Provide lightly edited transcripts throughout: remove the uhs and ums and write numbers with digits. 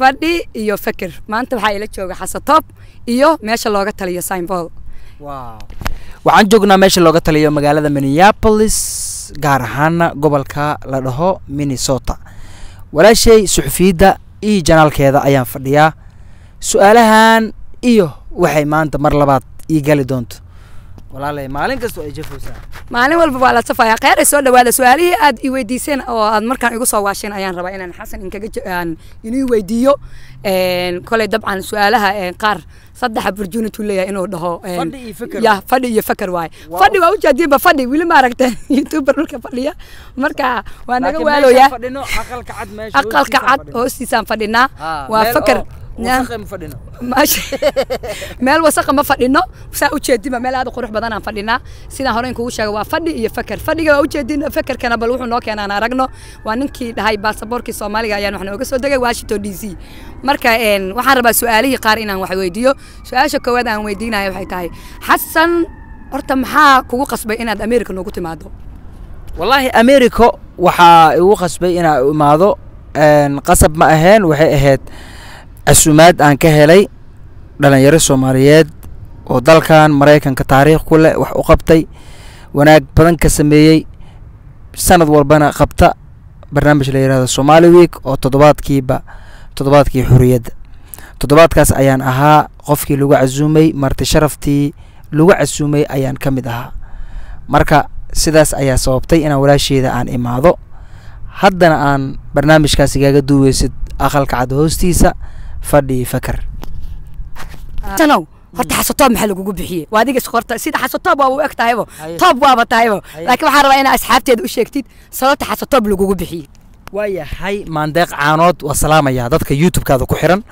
fadhi iyo fakir maanta waxa ila jooga xasatoob iyo meesha looga taliyo Saint-Paul waxaan joognaa meesha looga taliyo magaalada Minneapolis gaar ahaan gobolka la dhaho Minnesota walaashay suxufiida iyo janaalkeeda ayaan fadhiyaa su'aalahan iyo waxay maanta mar labaad ii gali doonto walaalay maalin kasta ay jafaysaa maalin walba waa la safayaa qeyr soo dhawaada su'aalihii aad ii weydiiseen oo aad markaan igu soo waasheen ayaan rabaa inaan xasan inkaga inuu weydiiyo kolay dabcan su'aalaha qaar saddex opportunity leeyahay inuu dhaho fadhi iyo fakar waay fadhi waa u jeedinba fadhi wili ma aragteen youtuber dhulka fadhiya marka waa naga waalooyaa aqalka cad hoostiisaan fadhinaa waa fakar meel wasaqa ma fadhino saa u jeedinba meel aad u qurux badan aan fadhinaa sidaan hore kugu sheegay waa fadhi iyo fakar fadhiga waa u jeedin fakarkana bal wuxuu noo keenaan aragno waa ninkii dhahay baasaboorkii Soomaaliga ayaan wax nooga soo dagay Washington DC marka waxaan rabaa su'aalihii qaar inaan wax weydiiyo su'aasha koowaad aan weydiinayo waxay tahay xasan horta maxaa kugu qasbay inaad America noogu timaado wallahi America waxa igu qasbay inaan imaado qasab ma ahayn waxay ahayd asumaad aan ka helay dhalinyaro Soomaaliyeed oo dalkan Mareykanka taariikh ku leh wax u qabtay wanaag badan ka sameeyay sanad walbana qabta barnaamij la yiraahdo Somali Week oo toddobaadkii xuriyadda toddobaadkaas ayaan ahaa qofkii lagu casuumay marti sharaftii lagu casuumay ayaan ka mid ahaa marka sidaas ayaa sababtay inaan walaasheeda aan imaado haddana aan barnaamijkaas igaga duuweysid aqalka cad hoostiisa fadhi fakar tanow horta xasatoob maxaa lagugu bixiyay waa adiga isqorta sida xasatoob waa u eg tahaybo toob waaba tahaybo laakiin waxaan rabaa inaad asxaabteeda u sheegtid sababta xasatoob lagugu bixiyay waayahay maandeeq caanood waa salaamaya dadka youtube-kaada ku xiran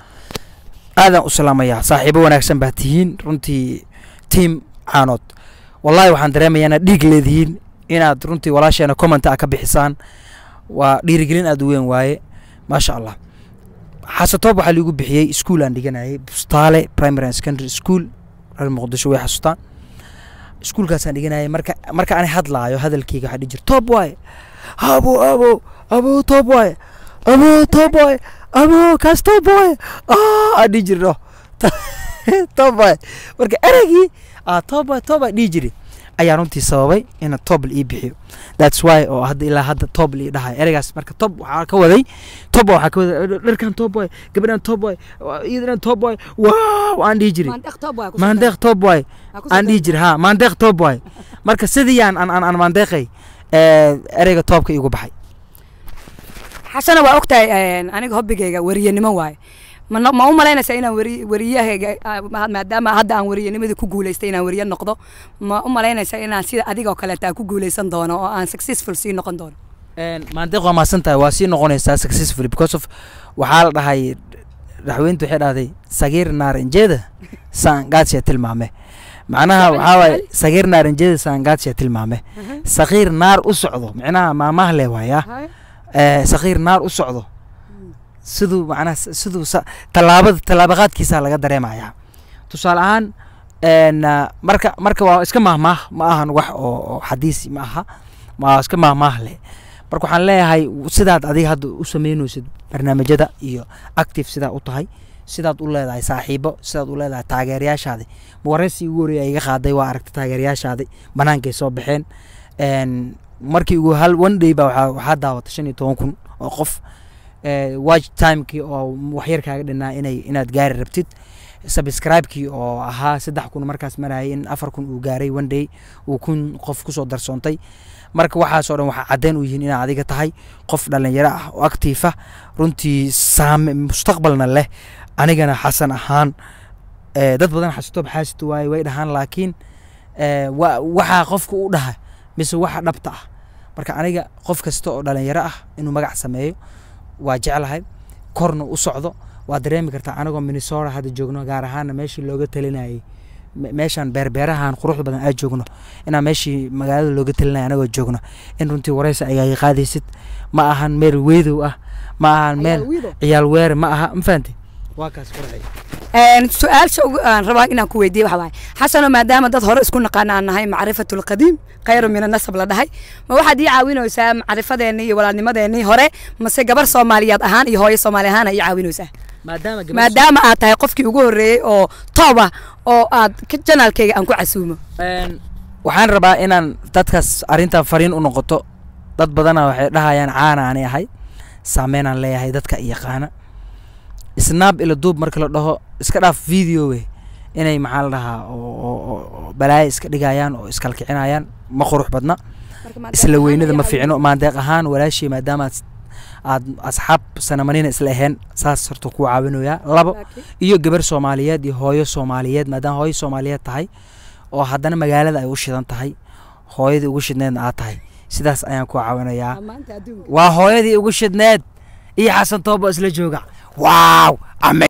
aadan u salaamaya saaxiibo wanaagsan baa tihiin runtii team caanood wallahi waxaan dareemayaa inaad dhiig leedihiin inaad runtii walaasheena comment ka bixisaan waa dhiirigelin aad u weyn waaye maasha Allah xasatoob waxa lagu bixiyay school aan dhiganayay Bustaale Primary and Secondary School reer Muqdisho way xasuustaan schoolkaas aan dhiganayay marka aan hadlaayo hadalkayga waxa dhijir top way abo top way abo kaas top way dhijiro top way marka eragii top way dhijiri ayaa runtii sababay in top ii bixiyo that's why oo hadda ilaa hadda top ii dhahay eragaas marka top waxa ka waday dharkan top boy gabadhan top boy iidan top boy wow aan dhijiri maandeeq top boy aan dhijiri ha maandeeq top boy marka sidii aan maandeeqay erayga topka igu baxay xasana waa ogtahay aniga hobbigayga wariyanimo waay ma u malaynaysaa inaan wariyahayga maadaama hadda aan wariyanimadii ku guuleystay inaan wariye noqdo ma u malaynaysaa inaan sida adiga oo kale taa ku guuleysan doono oo aan successful sii noqon doono maandeeq waa maasantahay waa sii noqonaysaa successful because of waxaa la dhahay raxweyntu waxay dhahday sagiir naarinjeeda saangaadsiya tilmaame macnaha waxaa waaye sagiir naarinjeeda saangaadsiya tilmaame sagiir naar u socdo macnaha maamaha le waaya sagiir naar u socdo sidoo macnaha sidoo talaabaqaadkiisa laga dareemayaa tusaale ahaan marka waa iska mahmaah ma ahan wax oo xadiis ma aha ma iska mahmaah leh marka waxaan leeyahay sidaad adiga hadda u sameynaysid barnaamijyada iyo active sidaa u tahay sidaad u leedahay saaxiibo sidaad u leedahay taageerayaashaada waraysi ugu horeeyay iga qaaday waa aragtay taageerayaashaada banaankay soo baxeen markii ugu one day baa waxaa daawatay 15,000 oo qof watch time-kii oo waxyar kaaga dhinaa inaad gaari rabtid subscribe-kii oo ahaa 3,000 markaas marayay in 4,000 uu gaaray one day uu 1,000 qof ku soo darsoontay marka waxaas oo dhan waxa cadeen u yihiin inaad adiga tahay qof dhalinyaro ah oo active ah runtii mustaqbalna leh anigana xasan ahaan dad badan xasatoob xaasito way dhahaan laakiin waxa qofku u dhahay mise waxa dhabta ah marka aniga qof kasta oo dhalinyaro ah inuu magac sameeyo waa jeclahay korna u socdo waa dareemi kartaa anagoo Minnesota hadda joogno gaar ahaan meeshii looga talinayay meeshan beerbeerahan quruxda badan ay joogno inaa meeshii magaalada looga talinay anagoo joogno in runtii waraysi ay qaadaysid ma ahan meel weedow ah ma ahan meel ciyaal weer ma aha ma fahanti waa kaas qurxay سؤال رباك إنك كويدي وحواي حسنا ما دام دت هرس كنا قانا أن هاي معرفة القديم خير من النسب لدهاي ما واحد يعاونه يسام معرفة ديني ولا نما ديني هراء مسجبر صوماليات أهان يهاي صومالي هان يعاونه يسام maadaama aad tahay qofkii ugu horeeyay oo tooba oo aad janaalkayga aan ku casuumo waxaan rabaa inaan dadkaas arrintan fariin u noqoto dad badana waxay dhahayaan caana aan ahay saameynaan leeyahay dadka yaqaana snap ila duub marka la dhaho iska dhaaf video inay maxaa la dhahaa oo balaayo iska dhigayaan oo iska kicinayaan ma qurux badna isla weynada ma fiicno maandeeq ahaan walaashii maadaama aad asxaab sanamanina isla ahayn saas horta ku caawinaya labo iyo gabar Soomaaliyeed iyo hooyo Soomaaliyeed maadaama hooyo Soomaaliyeed tahay oo haddana magaalada ay u shidan tahay hooyadii ugu shidneedna aad tahay sidaas ayaan ku caawinayaa waa hooyadii ugu shidneed iyo Xasan Toobo isla jooga waaw